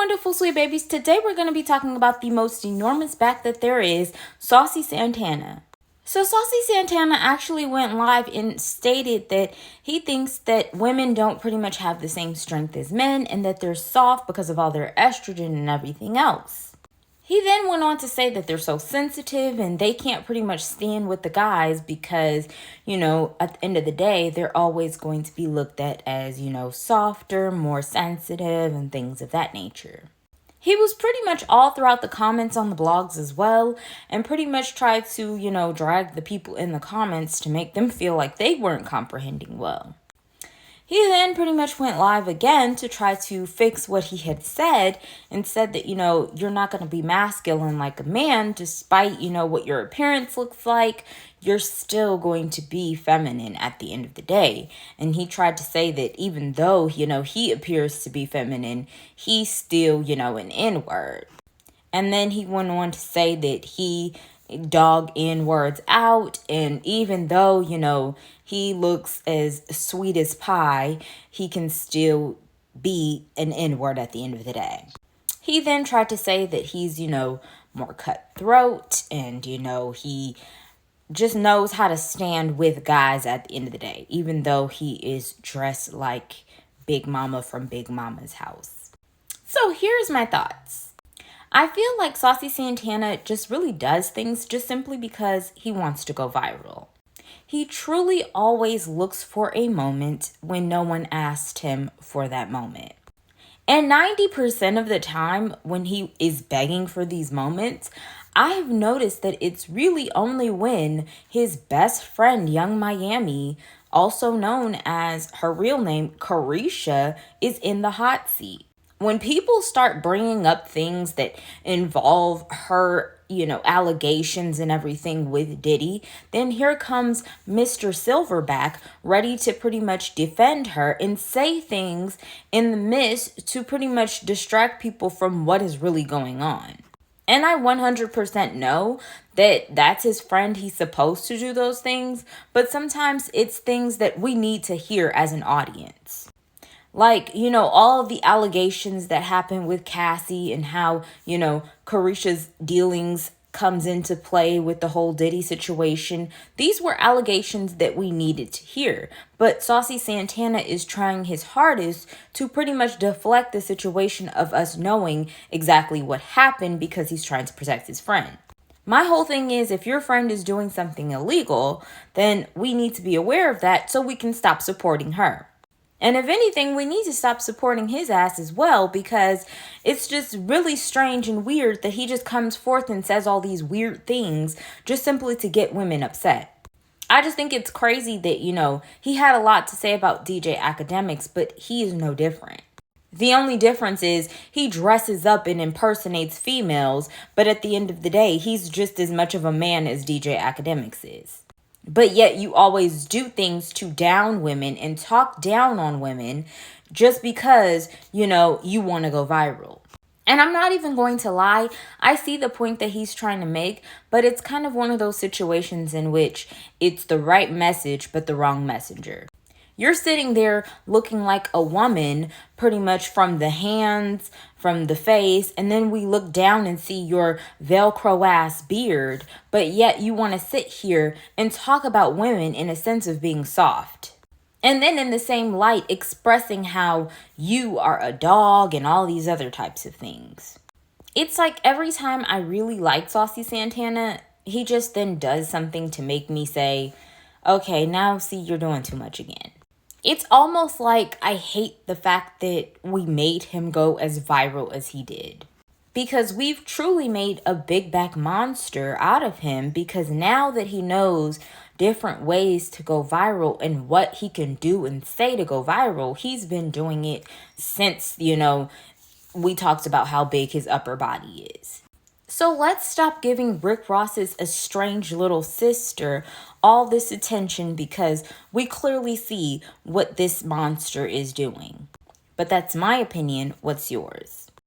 wonderful sweet babies. Today we're going to be talking about the most enormous back that there is, Saucy Santana. So Saucy Santana actually went live and stated that he thinks that women don't pretty much have the same strength as men and that they're soft because of all their estrogen and everything else. He then went on to say that they're so sensitive and they can't pretty much stand with the guys because, at the end of the day, they're always going to be looked at as, softer, more sensitive, and things of that nature. He was pretty much all throughout the comments on the blogs as well, and pretty much tried to, drag the people in the comments to make them feel like they weren't comprehending well. He then pretty much went live again to try to fix what he had said and said that, you're not going to be masculine like a man despite, what your appearance looks like. You're still going to be feminine at the end of the day. And he tried to say that even though, he appears to be feminine, he's still, an N-word. And then he went on to say that he dog N-words out, and even though, he looks as sweet as pie, he can still be an N-word at the end of the day. He then tried to say that he's, more cutthroat and, he just knows how to stand with guys at the end of the day, even though he is dressed like Big Mama from Big Mama's house. So here's my thoughts. I feel like Saucy Santana just really does things just simply because he wants to go viral. He truly always looks for a moment when no one asked him for that moment. And 90% of the time when he is begging for these moments, I have noticed that it's really only when his best friend, Young Miami, also known as her real name, Carisha, is in the hot seat. When people start bringing up things that involve her, allegations and everything with Diddy, then here comes Mr. Silverback ready to pretty much defend her and say things in the midst to pretty much distract people from what is really going on. And I 100% know that that's his friend. He's supposed to do those things, but sometimes it's things that we need to hear as an audience. Like, all of the allegations that happen with Cassie and how, Carisha's dealings comes into play with the whole Diddy situation. These were allegations that we needed to hear. But Saucy Santana is trying his hardest to pretty much deflect the situation of us knowing exactly what happened because he's trying to protect his friend. My whole thing is if your friend is doing something illegal, then we need to be aware of that so we can stop supporting her. And if anything, we need to stop supporting his ass as well because it's just really strange and weird that he just comes forth and says all these weird things just simply to get women upset. I just think it's crazy that, he had a lot to say about DJ Academics, but he is no different. The only difference is he dresses up and impersonates females, but at the end of the day, he's just as much of a man as DJ Academics is. But yet you always do things to down women and talk down on women just because, you want to go viral. And I'm not even going to lie. I see the point that he's trying to make, but it's kind of one of those situations in which it's the right message, but the wrong messenger. You're sitting there looking like a woman pretty much from the hands, from the face, and then we look down and see your Velcro ass beard, but yet you want to sit here and talk about women in a sense of being soft. And then in the same light, expressing how you are a dog and all these other types of things. It's like every time I really like Saucy Santana, he just then does something to make me say, okay, now see, you're doing too much again. It's almost like I hate the fact that we made him go as viral as he did. Because we've truly made a big back monster out of him because now that he knows different ways to go viral and what he can do and say to go viral, he's been doing it since, we talked about how big his upper body is. So let's stop giving Rick Ross's estranged little sister all this attention because we clearly see what this monster is doing. But that's my opinion. What's yours?